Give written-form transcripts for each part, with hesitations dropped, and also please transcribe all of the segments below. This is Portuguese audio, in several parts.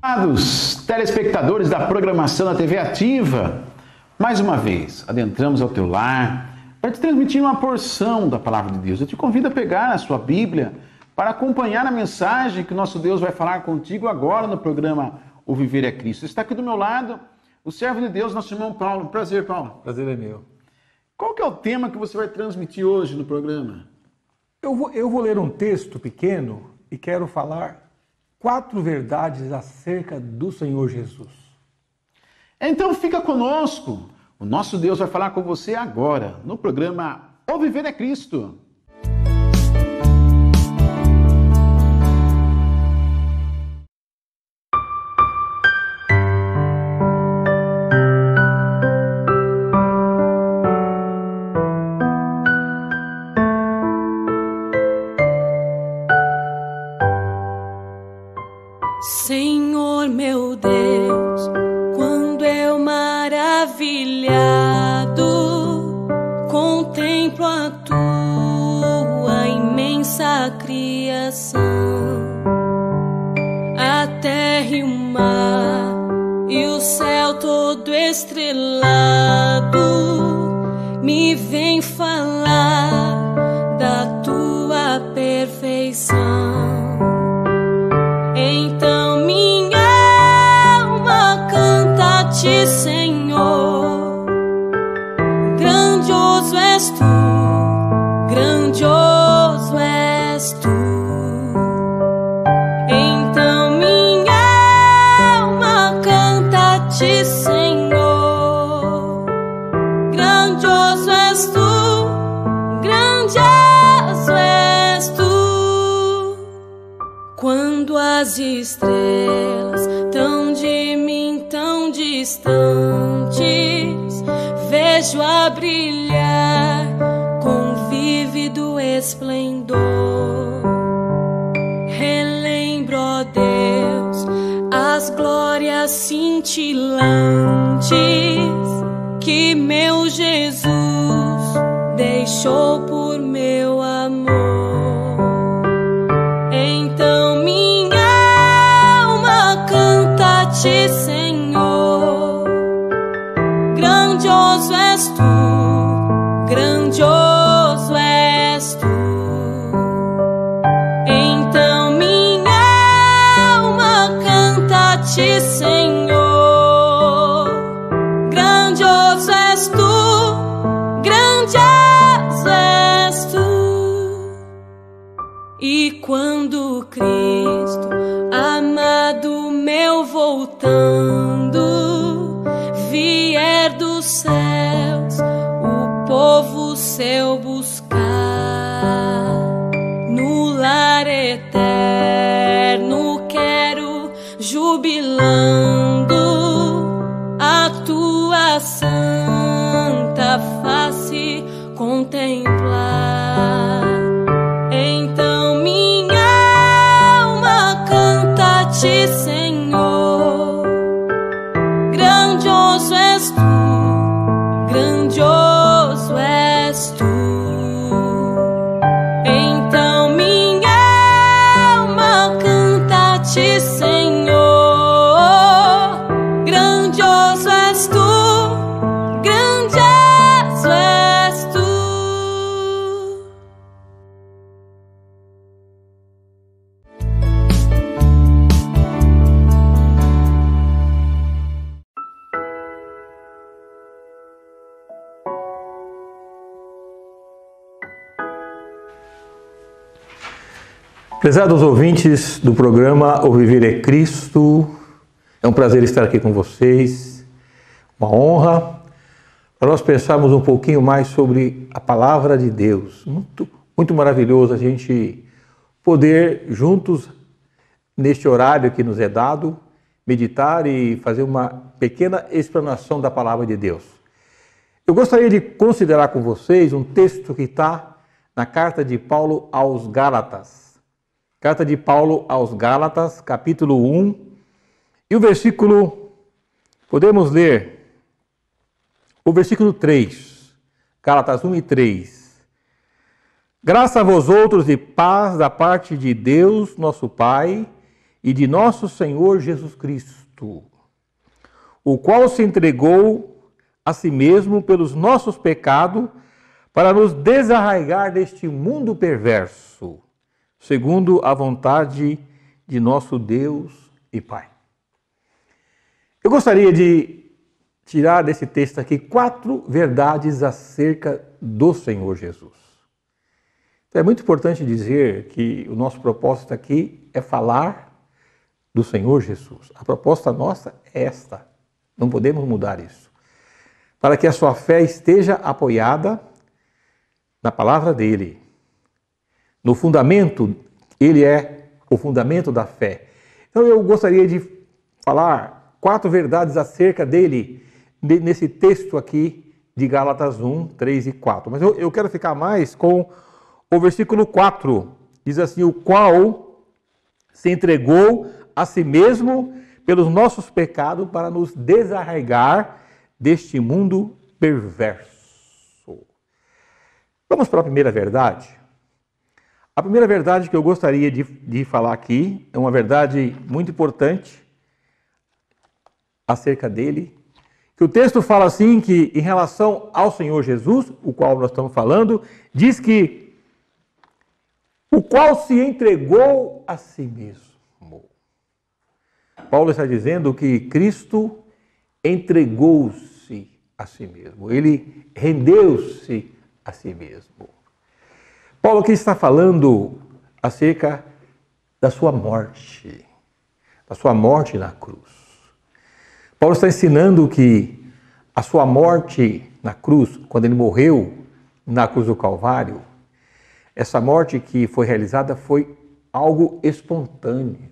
Amados telespectadores da programação da TV Ativa, mais uma vez adentramos ao teu lar para te transmitir uma porção da Palavra de Deus. Eu te convido a pegar a sua Bíblia para acompanhar a mensagem que o nosso Deus vai falar contigo agora no programa O Viver é Cristo. Está aqui do meu lado o servo de Deus, nosso irmão Paulo. Prazer, Paulo. Prazer é meu. Qual que é o tema que você vai transmitir hoje no programa? Eu vou ler um texto pequeno e quero falar 4 verdades acerca do Senhor Jesus. Então fica conosco. O nosso Deus vai falar com você agora no programa O Viver é Cristo. Senhor meu Deus, quando eu maravilhado contemplo a tua imensa criação, a terra e o mar e o céu todo estrelado, me vem falar da tua perfeição. Então minha alma canta-te, Senhor. Grandioso és tu, grandioso és tu. Então minha alma canta-te, Senhor. Grandioso és tu, grandioso és tu. Quando as estrelas tão de mim, tão distantes, vejo a brilhar com vívido esplendor. Relembro, ó Deus, as glórias cintilantes que meu Jesus deixou por meu amor. Então minha alma canta-te, Senhor. Grandioso és tu, grandioso és tu. Então minha alma canta-te, Senhor. Grandioso és tu, grandioso és tu. E quando Cristo, amado meu, voltando, vier dos céus o povo seu buscar, no lar eterno quero, jubilando, a tua santa face contemplar. Então minha alma canta-te, Senhor. Grandioso és tu, grandioso és tu. Então minha alma canta-te, Senhor. Grandioso és tu, grandioso és tu. Prezados ouvintes do programa O Viver é Cristo, é um prazer estar aqui com vocês, uma honra, para nós pensarmos um pouquinho mais sobre a Palavra de Deus. Muito maravilhoso a gente poder, juntos, neste horário que nos é dado, meditar e fazer uma pequena explanação da Palavra de Deus. Eu gostaria de considerar com vocês um texto que está na carta de Paulo aos Gálatas. Carta de Paulo aos Gálatas, capítulo 1, e o versículo, podemos ler o versículo 3, Gálatas 1 e 3. Graça a vós outros e paz da parte de Deus, nosso Pai, e de nosso Senhor Jesus Cristo, o qual se entregou a si mesmo pelos nossos pecados para nos desarraigar deste mundo perverso, segundo a vontade de nosso Deus e Pai. Eu gostaria de tirar desse texto aqui 4 verdades acerca do Senhor Jesus. Então é muito importante dizer que o nosso propósito aqui é falar do Senhor Jesus. A proposta nossa é esta, não podemos mudar isso. Para que a sua fé esteja apoiada na palavra dele, no fundamento, ele é o fundamento da fé. Então eu gostaria de falar 4 verdades acerca dele, nesse texto aqui de Gálatas 1, 3 e 4. Mas eu quero ficar mais com o versículo 4. Diz assim, o qual se entregou a si mesmo pelos nossos pecados para nos desarraigar deste mundo perverso. Vamos para a primeira verdade. A primeira verdade que eu gostaria de falar aqui é uma verdade muito importante acerca dele, que o texto fala assim, que em relação ao Senhor Jesus, o qual nós estamos falando, diz que o qual se entregou a si mesmo. Paulo está dizendo que Cristo entregou-se a si mesmo, ele rendeu-se a si mesmo. Paulo aqui está falando acerca da sua morte na cruz. Paulo está ensinando que a sua morte na cruz, quando ele morreu na cruz do Calvário, essa morte que foi realizada foi algo espontâneo.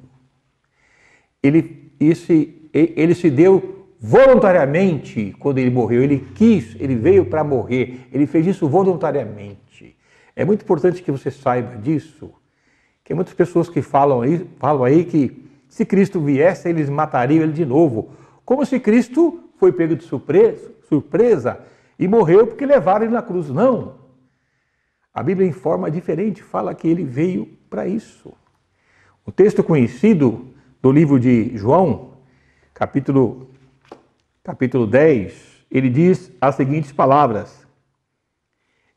Ele se deu voluntariamente quando ele morreu. Ele quis, ele veio para morrer. Ele fez isso voluntariamente. É muito importante que você saiba disso, que muitas pessoas que falam aí que se Cristo viesse, eles matariam ele de novo. Como se Cristo foi pego de surpresa e morreu porque levaram ele na cruz. Não. A Bíblia informa diferente, fala que ele veio para isso. O texto conhecido do livro de João, capítulo 10, ele diz as seguintes palavras: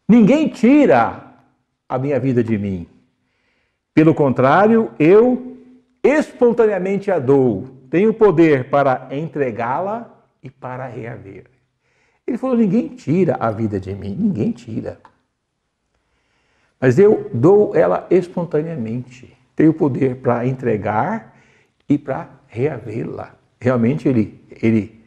ninguém tira a minha vida de mim. Pelo contrário, eu espontaneamente a dou. Tenho poder para entregá-la e para reaver. Ele falou, ninguém tira a vida de mim, ninguém tira. Mas eu dou ela espontaneamente. Tenho poder para entregar e para reavê-la. Realmente ele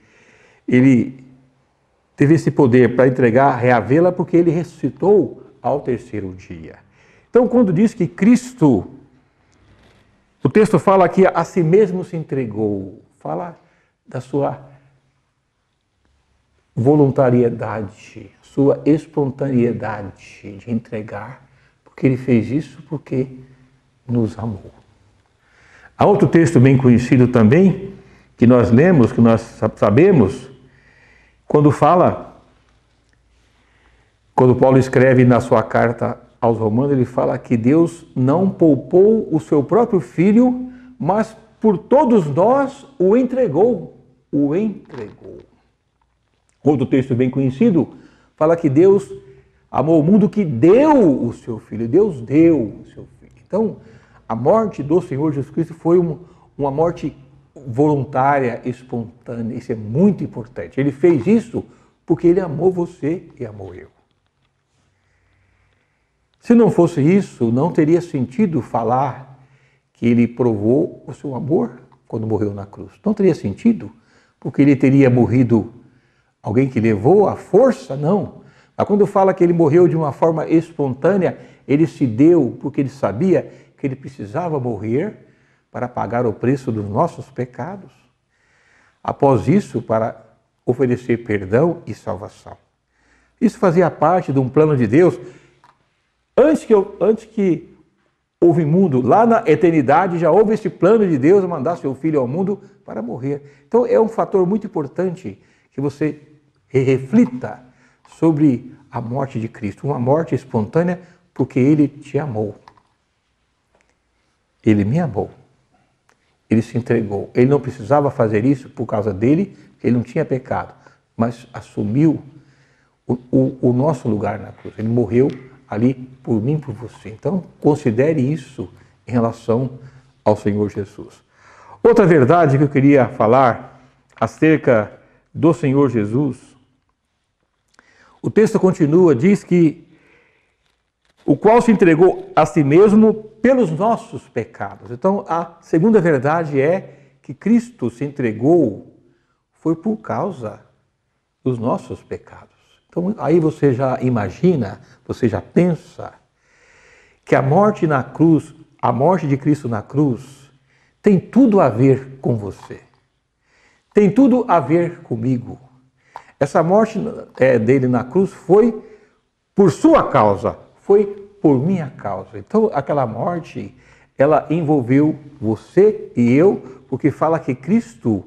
teve esse poder para entregar, reavê-la, porque ele ressuscitou ao 3º dia. Então, quando diz que Cristo, o texto fala que a si mesmo se entregou, fala da sua voluntariedade, sua espontaneidade de entregar, porque ele fez isso porque nos amou. Há outro texto bem conhecido também, que nós lemos, que nós sabemos, quando Paulo escreve na sua carta aos Romanos, ele fala que Deus não poupou o seu próprio Filho, mas por todos nós o entregou. O entregou. Outro texto bem conhecido fala que Deus amou o mundo que deu o seu Filho. Deus deu o seu Filho. Então, a morte do Senhor Jesus Cristo foi uma morte voluntária, espontânea. Isso é muito importante. Ele fez isso porque ele amou você e amou eu. Se não fosse isso, não teria sentido falar que ele provou o seu amor quando morreu na cruz. Não teria sentido, porque ele teria morrido alguém que levou a força, não. Mas quando fala que ele morreu de uma forma espontânea, ele se deu porque ele sabia que ele precisava morrer para pagar o preço dos nossos pecados. Após isso, para oferecer perdão e salvação. Isso fazia parte de um plano de Deus. Antes que houve mundo, lá na eternidade já houve esse plano de Deus de mandar seu Filho ao mundo para morrer. Então é um fator muito importante que você reflita sobre a morte de Cristo. Uma morte espontânea porque Ele te amou. Ele me amou. ele se entregou. Ele não precisava fazer isso por causa dele, ele não tinha pecado, mas assumiu o nosso lugar na cruz. Ele morreu ali por mim e por você. Então, considere isso em relação ao Senhor Jesus. Outra verdade que eu queria falar acerca do Senhor Jesus, o texto continua, diz que o qual se entregou a si mesmo pelos nossos pecados. Então, a segunda verdade é que Cristo se entregou foi por causa dos nossos pecados. Então, aí você já imagina, você já pensa que a morte na cruz, a morte de Cristo na cruz, tem tudo a ver com você. Tem tudo a ver comigo. Essa morte dele na cruz foi por sua causa, foi por minha causa. Então, aquela morte, ela envolveu você e eu, porque fala que Cristo,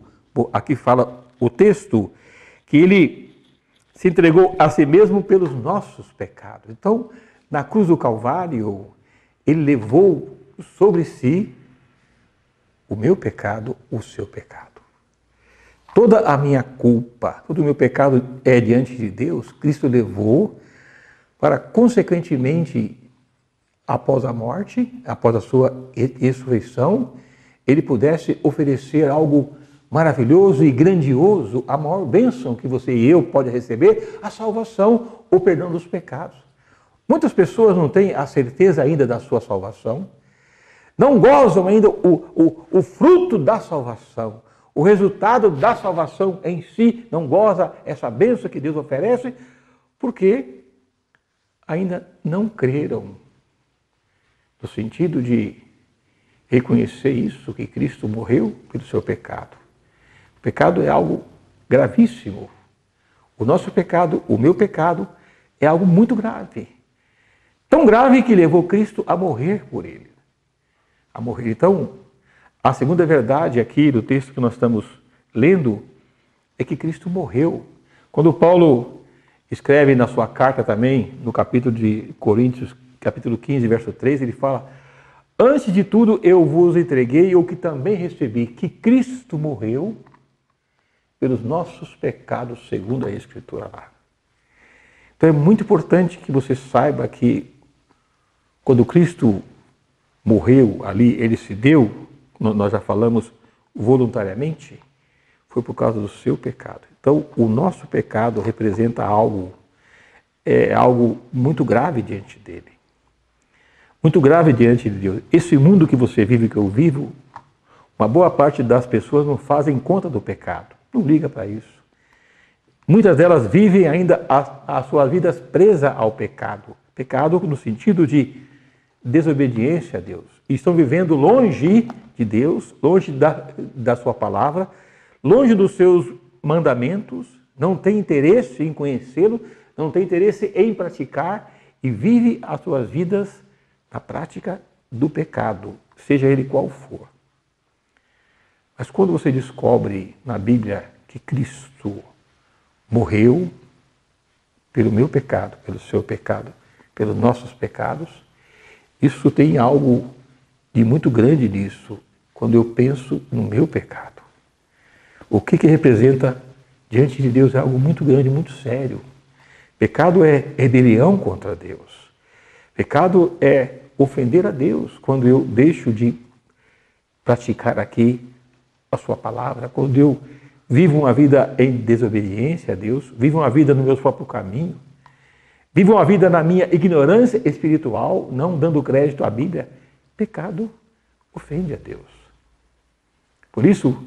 aqui fala o texto, que ele se entregou a si mesmo pelos nossos pecados. Então, na cruz do Calvário, ele levou sobre si o meu pecado, o seu pecado. Toda a minha culpa, todo o meu pecado é diante de Deus, Cristo levou para, consequentemente, após a morte, após a sua ressurreição, ele pudesse oferecer algo maravilhoso e grandioso, a maior bênção que você e eu pode receber, a salvação, o perdão dos pecados. Muitas pessoas não têm a certeza ainda da sua salvação, não gozam ainda o fruto da salvação, o resultado da salvação em si, não goza essa bênção que Deus oferece, porque ainda não creram, no sentido de reconhecer isso, que Cristo morreu pelo seu pecado. O pecado é algo gravíssimo. O nosso pecado, o meu pecado, é algo muito grave. Tão grave que levou Cristo a morrer por ele. A morrer. Então, a segunda verdade aqui do texto que nós estamos lendo é que Cristo morreu. Quando Paulo escreve na sua carta também, no capítulo de Coríntios, capítulo 15, verso 3, ele fala: antes de tudo eu vos entreguei o que também recebi, que Cristo morreu pelos nossos pecados, segundo a Escritura lá. Então é muito importante que você saiba que quando Cristo morreu ali, ele se deu, nós já falamos voluntariamente, foi por causa do seu pecado. Então o nosso pecado representa algo muito grave diante dele. Muito grave diante de Deus. Esse mundo que você vive, que eu vivo, uma boa parte das pessoas não fazem conta do pecado. Não liga para isso. Muitas delas vivem ainda as suas vidas presas ao pecado. Pecado no sentido de desobediência a Deus. E estão vivendo longe de Deus, longe da sua palavra, longe dos seus mandamentos, não tem interesse em conhecê-lo, não tem interesse em praticar e vive as suas vidas na prática do pecado, seja ele qual for. Mas quando você descobre na Bíblia que Cristo morreu pelo meu pecado, pelo seu pecado, pelos nossos pecados, isso tem algo de muito grande nisso, quando eu penso no meu pecado. O que representa diante de Deus é algo muito grande, muito sério. Pecado é rebelião contra Deus. Pecado é ofender a Deus quando eu deixo de praticar aqui a sua palavra, quando eu vivo uma vida em desobediência a Deus, vivo uma vida no meu próprio caminho, vivo uma vida na minha ignorância espiritual, não dando crédito à Bíblia. Pecado ofende a Deus. Por isso,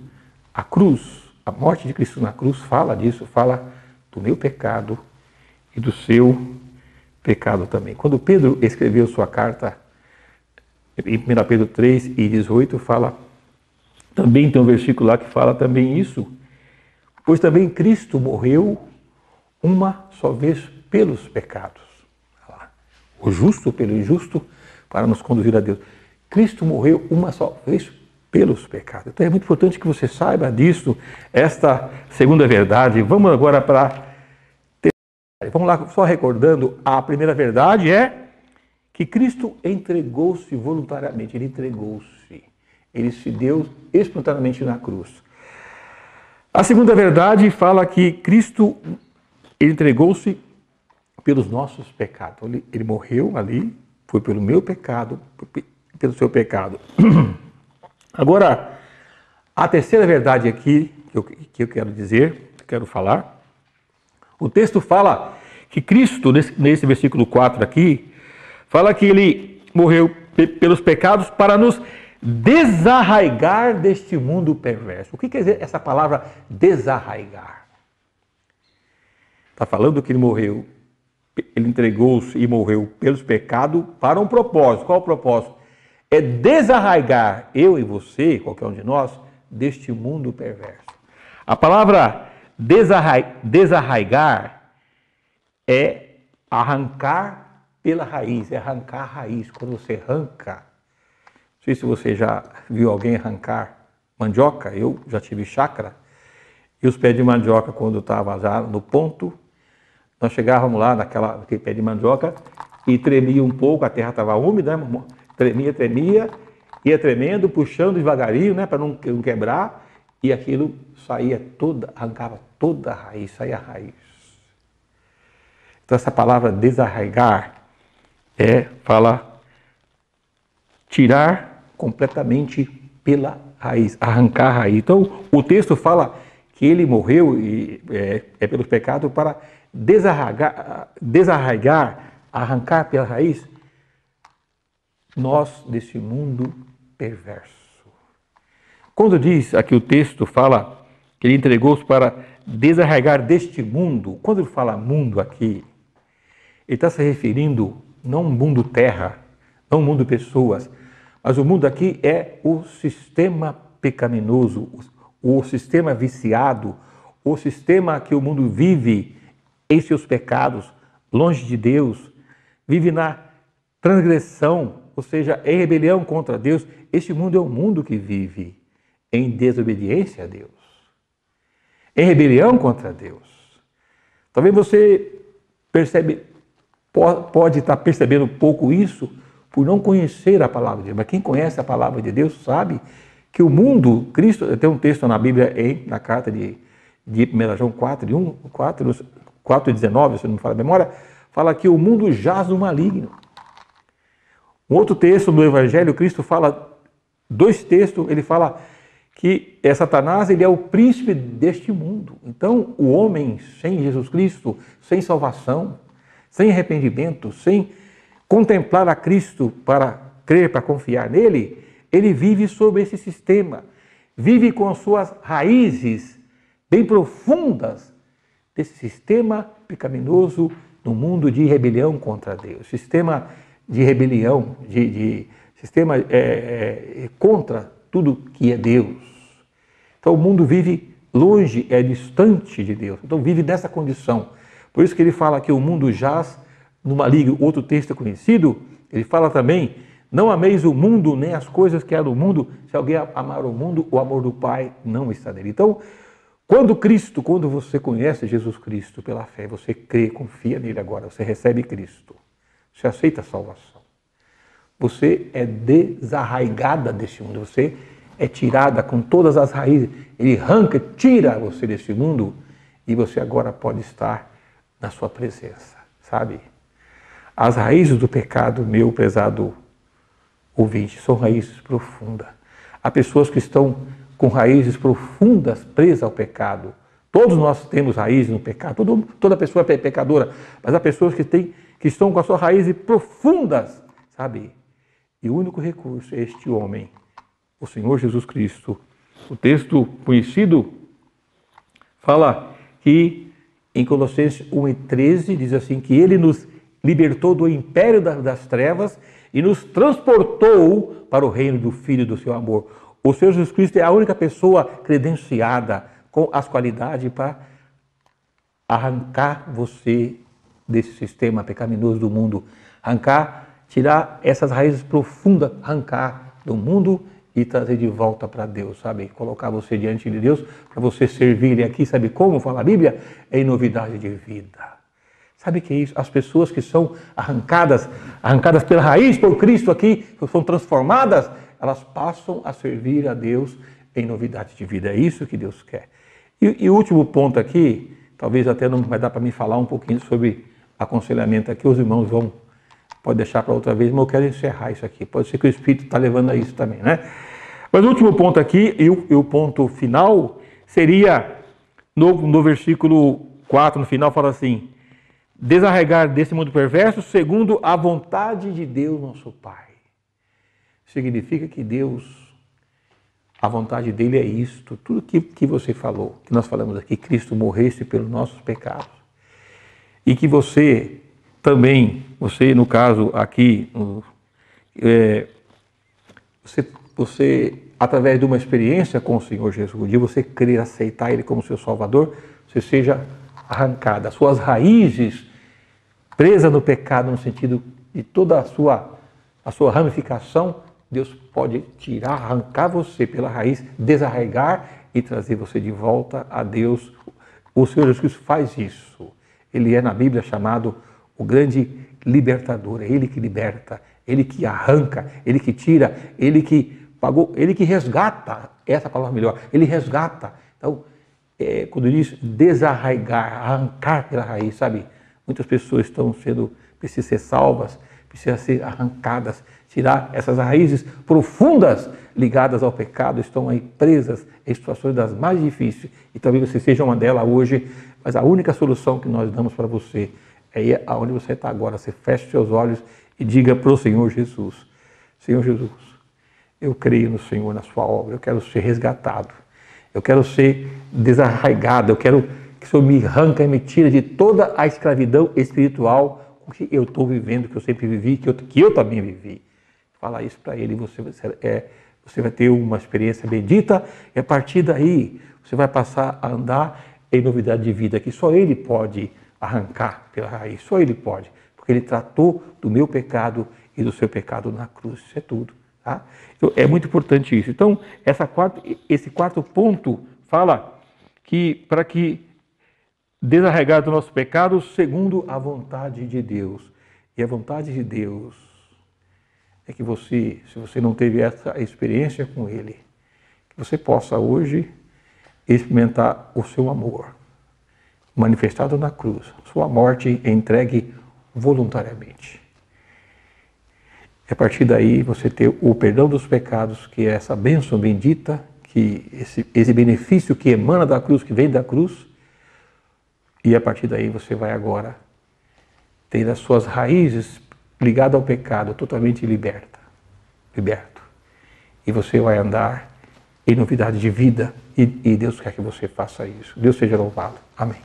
a cruz, a morte de Cristo na cruz fala disso, fala do meu pecado e do seu pecado também. Quando Pedro escreveu sua carta, em 1 Pedro 3 e 18, fala, também tem um versículo lá que fala também isso, pois também Cristo morreu uma só vez pelos pecados. O justo pelo injusto para nos conduzir a Deus. Cristo morreu uma só vez pelos pecados. Então é muito importante que você saiba disso, esta segunda verdade. Vamos agora para... Vamos lá, só recordando, a primeira verdade é que Cristo entregou-se voluntariamente, ele entregou-se. Ele se deu espontaneamente na cruz. A segunda verdade fala que Cristo ele entregou-se pelos nossos pecados. Ele morreu ali, foi pelo meu pecado, pelo seu pecado. Agora, a terceira verdade aqui que eu quero dizer, que eu quero falar, o texto fala que Cristo, nesse versículo 4 aqui, fala que ele morreu pelos pecados para nos desarraigar deste mundo perverso. O que quer dizer essa palavra desarraigar? Está falando que ele morreu, ele entregou-se e morreu pelos pecados para um propósito. Qual o propósito? É desarraigar eu e você, qualquer um de nós, deste mundo perverso. A palavra desarraigar é arrancar pela raiz, é arrancar a raiz. Quando você arranca, não sei se você já viu alguém arrancar mandioca, eu já tive chácara, e os pés de mandioca, quando estava já no ponto, nós chegávamos lá naquele pé de mandioca e tremia um pouco, a terra estava úmida, né? Tremia, ia tremendo, puxando devagarinho, né, para não quebrar, e aquilo saía toda, arrancava toda a raiz, saía a raiz. Então essa palavra desarraigar fala tirar completamente pela raiz, arrancar a raiz. Então o texto fala que ele morreu pelos pecados para desarraigar, arrancar pela raiz nós desse mundo perverso. Quando diz aqui o texto fala que ele entregou-se para desarraigar deste mundo, quando ele fala mundo aqui, ele está se referindo não ao mundo terra, não ao mundo pessoas, mas o mundo aqui é o sistema pecaminoso, o sistema viciado, o sistema que o mundo vive em seus pecados, longe de Deus, vive na transgressão, ou seja, em rebelião contra Deus. Este mundo é um mundo que vive em desobediência a Deus, em rebelião contra Deus. Talvez você pode estar percebendo um pouco isso por não conhecer a palavra de Deus, mas quem conhece a palavra de Deus sabe que o mundo, Cristo, tem um texto na Bíblia, na carta de 1 João 4:19, se não me falha a memória, fala que o mundo jaz no maligno. Um outro texto do Evangelho, Cristo fala, dois textos, ele fala que Satanás ele é o príncipe deste mundo. Então, o homem sem Jesus Cristo, sem salvação, sem arrependimento, sem contemplar a Cristo para crer, para confiar nele, ele vive sob esse sistema, vive com as suas raízes bem profundas desse sistema pecaminoso no mundo de rebelião contra Deus, sistema de rebelião, sistema contra tudo que é Deus. Então o mundo vive longe, é distante de Deus, então vive nessa condição. Por isso que ele fala que o mundo jaz no maligno. Outro texto conhecido, ele fala também, não ameis o mundo nem as coisas que há no mundo, se alguém amar o mundo, o amor do Pai não está nele. Então, quando você conhece Jesus Cristo pela fé, você crê, confia nele agora, você recebe Cristo, você aceita a salvação. Você é desarraigada deste mundo, você é tirada com todas as raízes, ele arranca, tira você deste mundo e você agora pode estar na sua presença, sabe? As raízes do pecado, meu prezado ouvinte, são raízes profundas. Há pessoas que estão com raízes profundas presas ao pecado. Todos nós temos raízes no pecado, toda pessoa é pecadora, mas há pessoas que estão com as suas raízes profundas, sabe? E o único recurso é este homem, o Senhor Jesus Cristo. O texto conhecido fala que em Colossenses 1:13 diz assim, que ele nos libertou do império das trevas e nos transportou para o reino do Filho do seu amor. O Senhor Jesus Cristo é a única pessoa credenciada com as qualidades para arrancar você desse sistema pecaminoso do mundo, tirar essas raízes profundas, arrancar do mundo e trazer de volta para Deus, sabe? Colocar você diante de Deus para você servir Ele aqui, sabe como fala a Bíblia? É em novidade de vida. Sabe o que é isso? As pessoas que são arrancadas pela raiz por Cristo aqui, são transformadas, elas passam a servir a Deus em novidade de vida. É isso que Deus quer. E o último ponto aqui, talvez até não vai dar para mim falar um pouquinho sobre aconselhamento aqui, os irmãos pode deixar para outra vez, mas eu quero encerrar isso aqui. Pode ser que o Espírito está levando a isso também, né? Mas o último ponto aqui, e o ponto final, seria no versículo 4, no final, fala assim: desarraigar desse mundo perverso segundo a vontade de Deus, nosso Pai. Significa que Deus, a vontade dele é isto, tudo que você falou, que nós falamos aqui, Cristo morresse pelos nossos pecados. E que você também, você no caso aqui, você através de uma experiência com o Senhor Jesus, de você crer, aceitar Ele como seu Salvador, você seja arrancada, as suas raízes presas no pecado, no sentido de toda a sua ramificação, Deus pode tirar, arrancar você pela raiz, desarraigar e trazer você de volta a Deus. O Senhor Jesus faz isso. Ele é na Bíblia chamado o grande libertador, é Ele que liberta, Ele que arranca, Ele que tira, Ele que pagou, Ele que resgata, essa palavra melhor, Ele resgata. Então, quando diz desarraigar, arrancar pela raiz, sabe? Muitas pessoas precisam ser salvas, precisam ser arrancadas, tirar essas raízes profundas ligadas ao pecado, estão aí presas em situações das mais difíceis. E talvez você seja uma delas hoje, mas a única solução que nós damos para você é aonde você está agora. Você fecha seus olhos e diga para o Senhor Jesus: Senhor Jesus, eu creio no Senhor, na sua obra, eu quero ser resgatado, eu quero ser desarraigado, eu quero que o Senhor me arranca e me tira de toda a escravidão espiritual que eu estou vivendo, que eu sempre vivi, que eu também vivi. Fala isso para Ele, você vai ter uma experiência bendita, e a partir daí você vai passar a andar em novidade de vida, que só Ele pode arrancar pela raiz, só Ele pode, porque Ele tratou do meu pecado e do seu pecado na cruz, isso é tudo. Tá? Então, é muito importante isso. Então, esse quarto ponto fala que para que desarraigar do nosso pecado segundo a vontade de Deus. E a vontade de Deus é que você, se você não teve essa experiência com Ele, que você possa hoje experimentar o seu amor manifestado na cruz, sua morte entregue voluntariamente. E a partir daí você ter o perdão dos pecados, que é essa bênção bendita, que esse benefício que emana da cruz, que vem da cruz, e a partir daí você vai agora ter as suas raízes ligadas ao pecado totalmente liberto. E você vai andar em novidade de vida, e Deus quer que você faça isso. Deus seja louvado. Amém.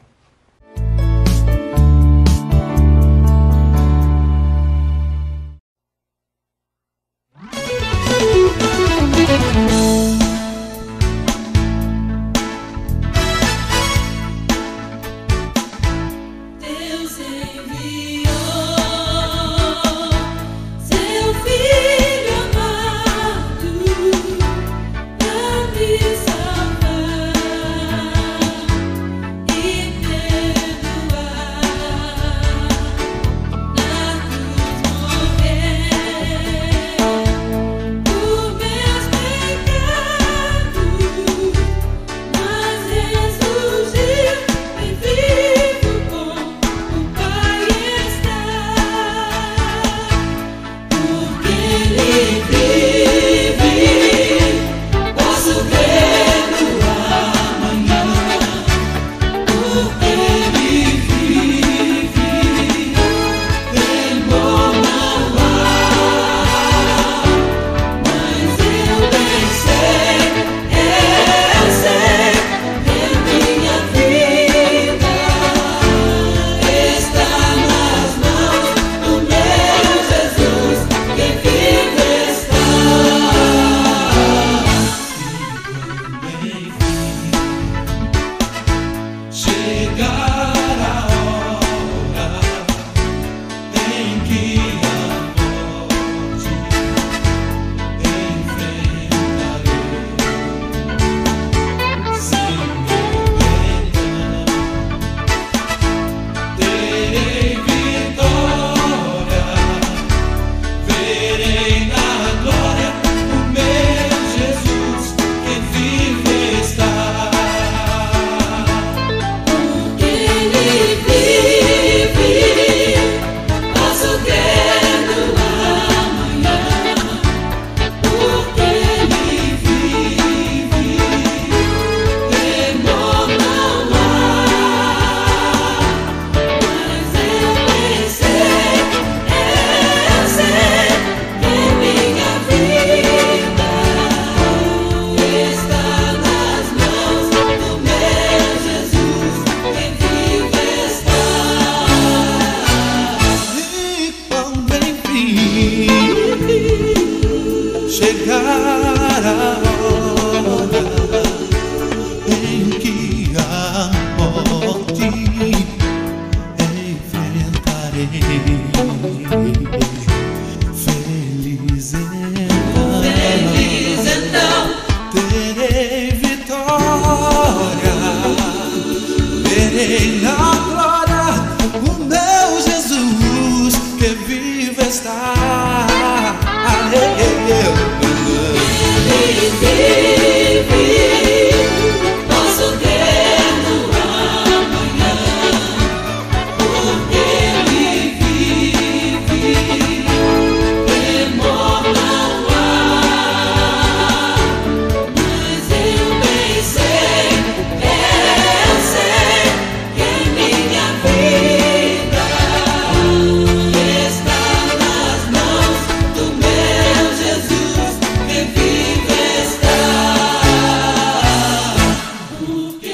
E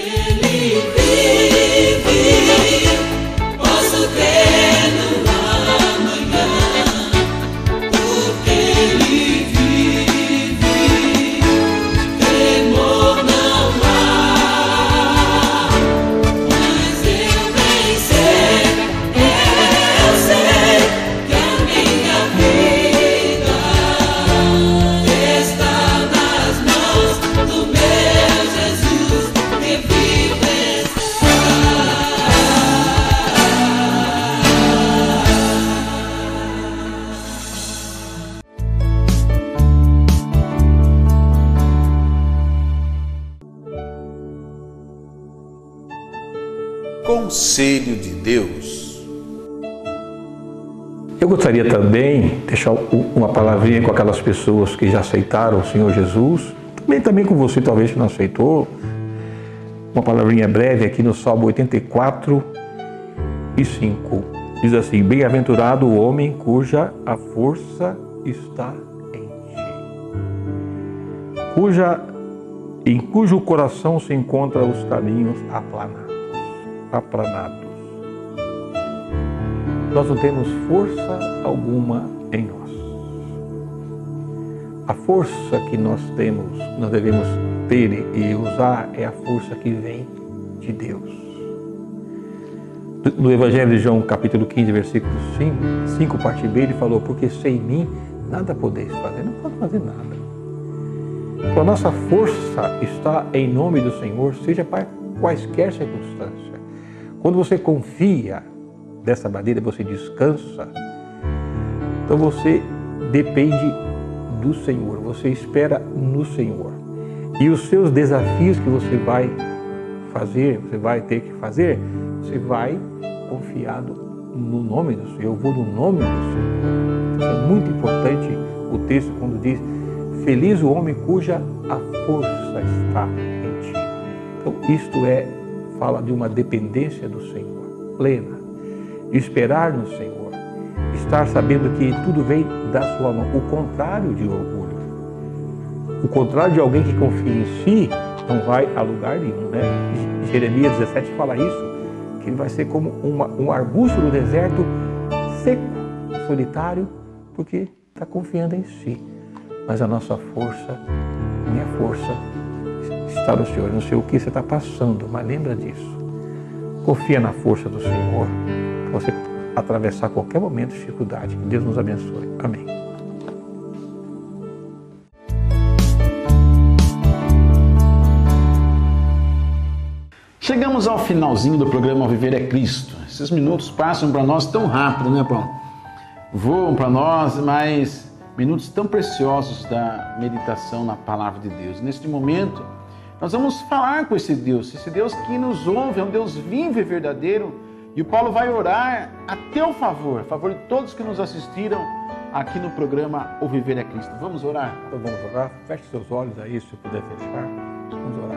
Ele vive, posso crer no amanhã, porque Ele vive, temor não há, mas eu bem sei que a minha vida está nas mãos do meu Jesus, que vive está. Conselho de Deus. Eu gostaria também de deixar uma palavrinha com aquelas pessoas que já aceitaram o Senhor Jesus, também com você talvez que não aceitou, uma palavrinha breve aqui no Salmo 84 e 5. Diz assim: bem-aventurado o homem cuja a força está em ti, em cujo coração se encontram os caminhos aplanados. Nós não temos força alguma em nós. A força que nós devemos ter e usar é a força que vem de Deus. No Evangelho de João, capítulo 15, versículo 5, parte B, ele falou: porque sem mim nada podeis fazer. Não pode fazer nada. Então a nossa força está em nome do Senhor, seja para quaisquer circunstâncias. Quando você confia dessa maneira, você descansa, então você depende do Senhor, você espera no Senhor. E os seus desafios que você vai fazer, você vai ter que fazer, você vai confiado no nome do Senhor. Eu vou no nome do Senhor. Então, é muito importante o texto quando diz: feliz o homem cuja a força está em ti. Então isto fala de uma dependência do Senhor, plena, de esperar no Senhor, estar sabendo que tudo vem da sua mão, o contrário de orgulho. O contrário de alguém que confia em si não vai a lugar nenhum, né? Jeremias 17 fala isso, que ele vai ser como um arbusto do deserto, seco, solitário, porque está confiando em si. Mas a nossa força, minha força, está no Senhor. Não sei o que você está passando, mas lembra disso. Confia na força do Senhor para você atravessar qualquer momento de dificuldade. Que Deus nos abençoe. Amém. Chegamos ao finalzinho do programa Viver é Cristo. Esses minutos passam para nós tão rápido, né, Paulo? Voam para nós, mas minutos tão preciosos da meditação na Palavra de Deus. Neste momento, nós vamos falar com esse Deus que nos ouve, é um Deus vivo e verdadeiro, e o Paulo vai orar a teu favor, a favor de todos que nos assistiram aqui no programa O Viver é Cristo. Vamos orar? Então vamos orar? Feche seus olhos aí, se puder fechar. Vamos orar.